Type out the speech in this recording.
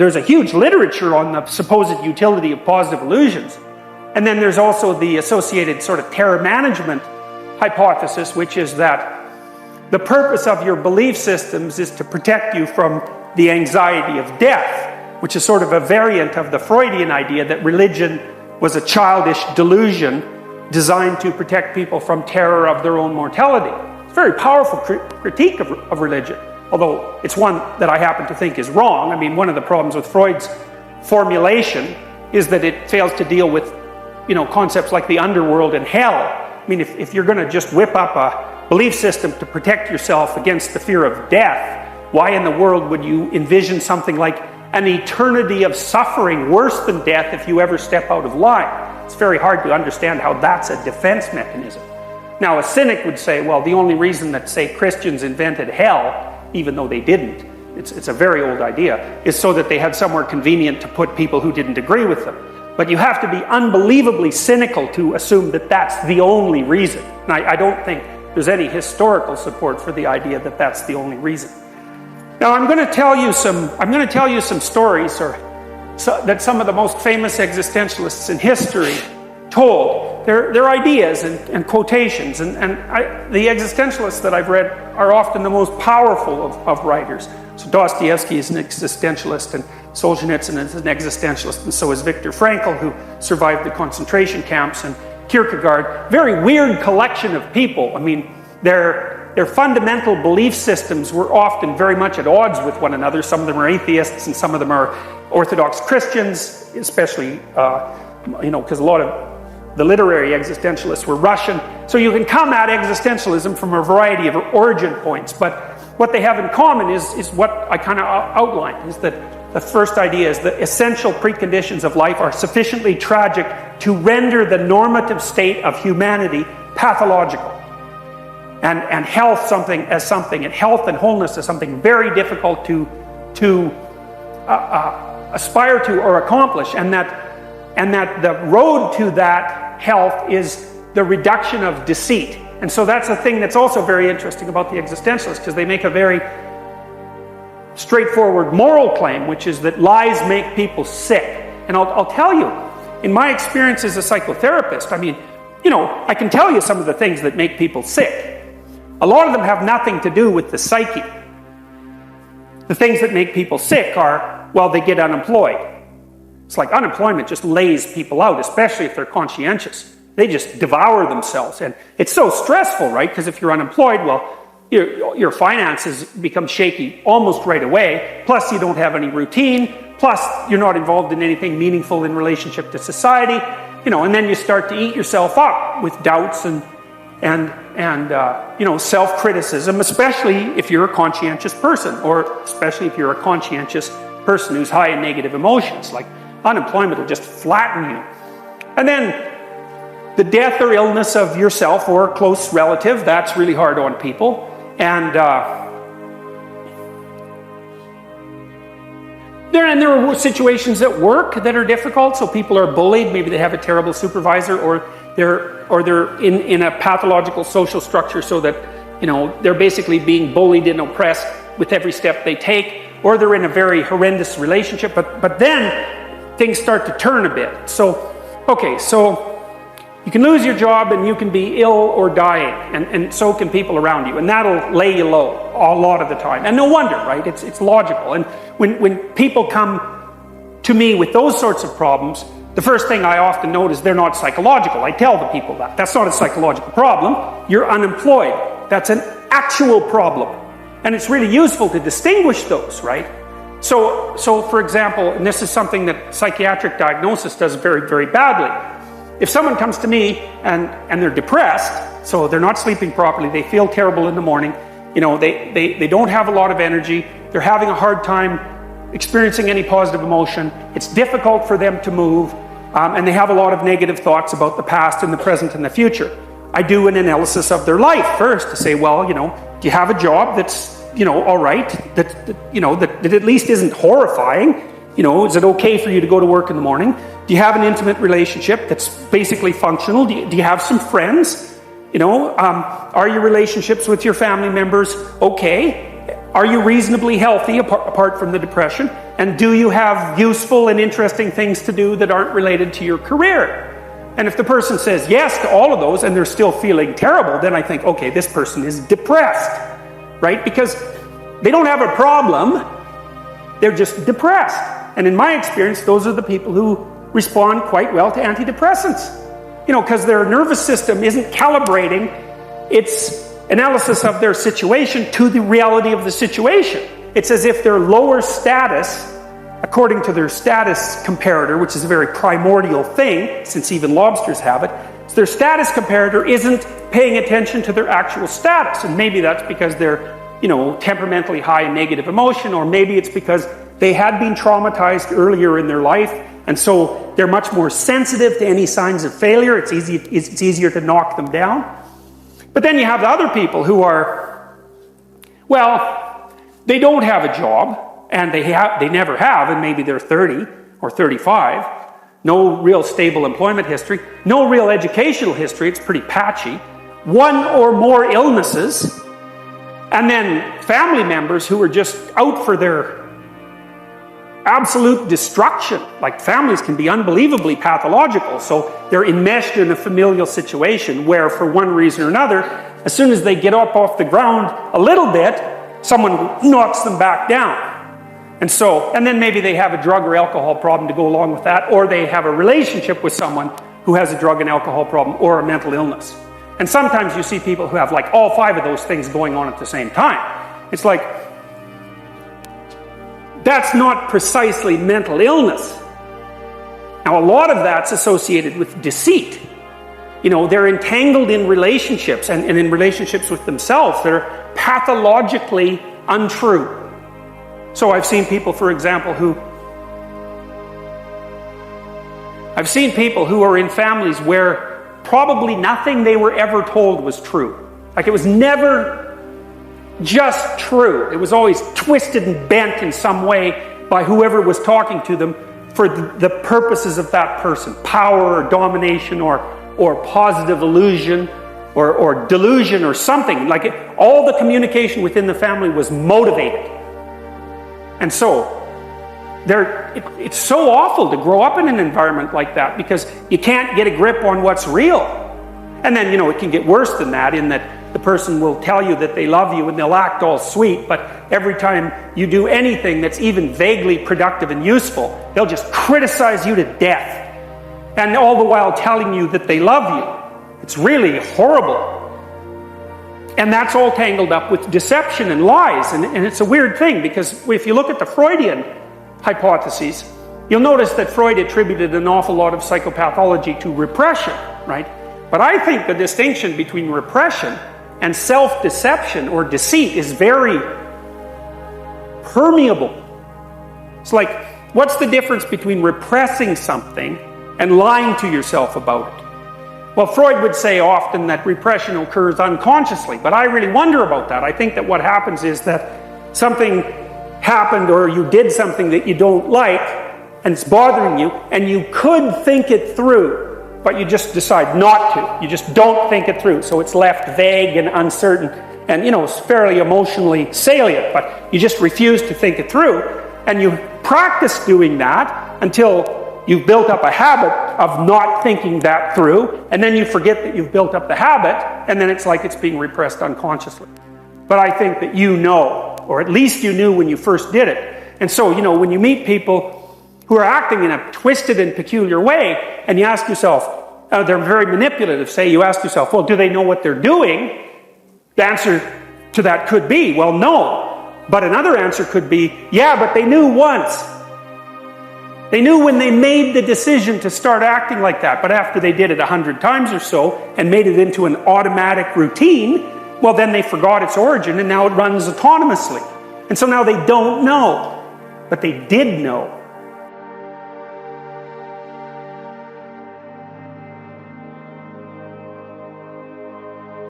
there's a huge literature on the supposed utility of positive illusions. And then there's also the associated sort of terror management hypothesis, which is that the purpose of your belief systems is to protect you from the anxiety of death, which is sort of a variant of the Freudian idea that religion was a childish delusion designed to protect people from terror of their own mortality. It's a very powerful critique of religion, although it's one that I happen to think is wrong. I mean, one of the problems with Freud's formulation is that it fails to deal with, concepts like the underworld and hell. I mean, if you're going to just whip up a belief system to protect yourself against the fear of death, why in the world would you envision something like an eternity of suffering worse than death if you ever step out of line? It's very hard to understand how that's a defense mechanism. Now, a cynic would say, well, the only reason that, say, Christians invented hell, even though they didn't, it's a very old idea, is so that they had somewhere convenient to put people who didn't agree with them. But you have to be unbelievably cynical to assume that that's the only reason. And I don't think there's any historical support for the idea that that's the only reason. Now, I'm going to tell you some stories that some of the most famous existentialists in history told. They're ideas and quotations, and the existentialists that I've read are often the most powerful of writers. So Dostoevsky is an existentialist, and Solzhenitsyn is an existentialist, and so is Viktor Frankl, who survived the concentration camps, and Kierkegaard. Very weird collection of people. I mean, their fundamental belief systems were often very much at odds with one another. Some of them are atheists, and some of them are Orthodox Christians, especially, because a lot of the literary existentialists were Russian. So you can come at existentialism from a variety of origin points, but what they have in common is what I kind of outlined, is that the first idea is the essential preconditions of life are sufficiently tragic to render the normative state of humanity pathological. And health and health and wholeness is something very difficult to aspire to or accomplish, and that the road to that health is the reduction of deceit. And so that's a thing that's also very interesting about the existentialists, because they make a very straightforward moral claim, which is that lies make people sick. And I'll tell you, in my experience as a psychotherapist, I mean, I can tell you some of the things that make people sick. A lot of them have nothing to do with the psyche. The things that make people sick are, well, they get unemployed. It's like unemployment just lays people out, especially if they're conscientious. They just devour themselves. And it's so stressful, right? Because if you're unemployed, well, your finances become shaky almost right away. Plus, you don't have any routine. Plus, you're not involved in anything meaningful in relationship to society. And then you start to eat yourself up with doubts and self-criticism, especially if you're a conscientious person, or especially if you're a conscientious person who's high in negative emotions. Like, unemployment will just flatten you. And then the death or illness of yourself or a close relative, that's really hard on people. And there are situations at work that are difficult. So people are bullied. Maybe they have a terrible supervisor, or they're in a pathological social structure, so that they're basically being bullied and oppressed with every step they take, or they're in a very horrendous relationship. But then things start to turn a bit. So you can lose your job, and you can be ill or dying, and so can people around you, and that'll lay you low a lot of the time. And no wonder, right? It's logical. And when people come to me with those sorts of problems, the first thing I often note is they're not psychological. I tell the people that's not a psychological problem. You're unemployed. That's an actual problem. And it's really useful to distinguish those, right? So for example, and this is something that psychiatric diagnosis does very, very badly. If someone comes to me and they're depressed, so they're not sleeping properly, they feel terrible in the morning, they don't have a lot of energy, they're having a hard time experiencing any positive emotion, it's difficult for them to move, and they have a lot of negative thoughts about the past and the present and the future. I do an analysis of their life first to say, well, do you have a job that's, all right, that at least isn't horrifying? Is it okay for you to go to work in the morning? Do you have an intimate relationship that's basically functional? Do you have some friends? Are your relationships with your family members okay? Are you reasonably healthy apart from the depression? And do you have useful and interesting things to do that aren't related to your career? And if the person says yes to all of those and they're still feeling terrible, then I think, okay, this person is depressed, right? Because they don't have a problem, they're just depressed. And in my experience, those are the people who respond quite well to antidepressants. You know, because their nervous system isn't calibrating its analysis of their situation to the reality of the situation. It's as if their lower status, according to their status comparator, which is a very primordial thing, since even lobsters have it, so their status comparator isn't paying attention to their actual status. And maybe that's because they're, you know, temperamentally high in negative emotion, or maybe it's because they had been traumatized earlier in their life, and so they're much more sensitive to any signs of failure. It's easier to knock them down. But then you have the other people who are, well, they don't have a job, and they never have, and maybe they're 30 or 35. No real stable employment history, no real educational history, it's pretty patchy. One or more illnesses, and then family members who are just out for their absolute destruction. Like, families can be unbelievably pathological, so they're enmeshed in a familial situation where, for one reason or another, as soon as they get up off the ground a little bit, someone knocks them back down. And then maybe they have a drug or alcohol problem to go along with that, or they have a relationship with someone who has a drug and alcohol problem or a mental illness. And sometimes you see people who have like all 5 of those things going on at the same time. It's like, that's not precisely mental illness. Now, a lot of that's associated with deceit. You know, they're entangled in relationships and in relationships with themselves. They're pathologically untrue. So I've seen people, for example, who are in families where probably nothing they were ever told was true. Like, it was never just true. It was always twisted and bent in some way by whoever was talking to them for the purposes of that person. Power or domination or positive illusion or delusion or something. Like, all the communication within the family was motivated. And so it's so awful to grow up in an environment like that, because you can't get a grip on what's real. And then, you know, it can get worse than that, in that the person will tell you that they love you and they'll act all sweet, but every time you do anything that's even vaguely productive and useful, they'll just criticize you to death. And all the while telling you that they love you. It's really horrible. And that's all tangled up with deception and lies. And it's a weird thing, because if you look at the Freudian hypotheses, you'll notice that Freud attributed an awful lot of psychopathology to repression, right? But I think the distinction between repression and self-deception or deceit is very permeable. It's like, what's the difference between repressing something and lying to yourself about it? Well, Freud would say often that repression occurs unconsciously, but I really wonder about that. I think that what happens is that something happened, or you did something that you don't like, and it's bothering you, and you could think it through, but you just decide not to. You just don't think it through, so it's left vague and uncertain, and, you know, it's fairly emotionally salient, but you just refuse to think it through, and you practice doing that until you've built up a habit of not thinking that through, and then you forget that you've built up the habit, and then it's like it's being repressed unconsciously. But I think that you know, or at least you knew when you first did it. And so, you know, when you meet people who are acting in a twisted and peculiar way, and you ask yourself, they're very manipulative, say, you ask yourself, well, do they know what they're doing? The answer to that could be, well, no. But another answer could be, yeah, but they knew once. They knew when they made the decision to start acting like that, but after they did it 100 times or so and made it into an automatic routine, well, then they forgot its origin, and now it runs autonomously. And so now they don't know, but they did know.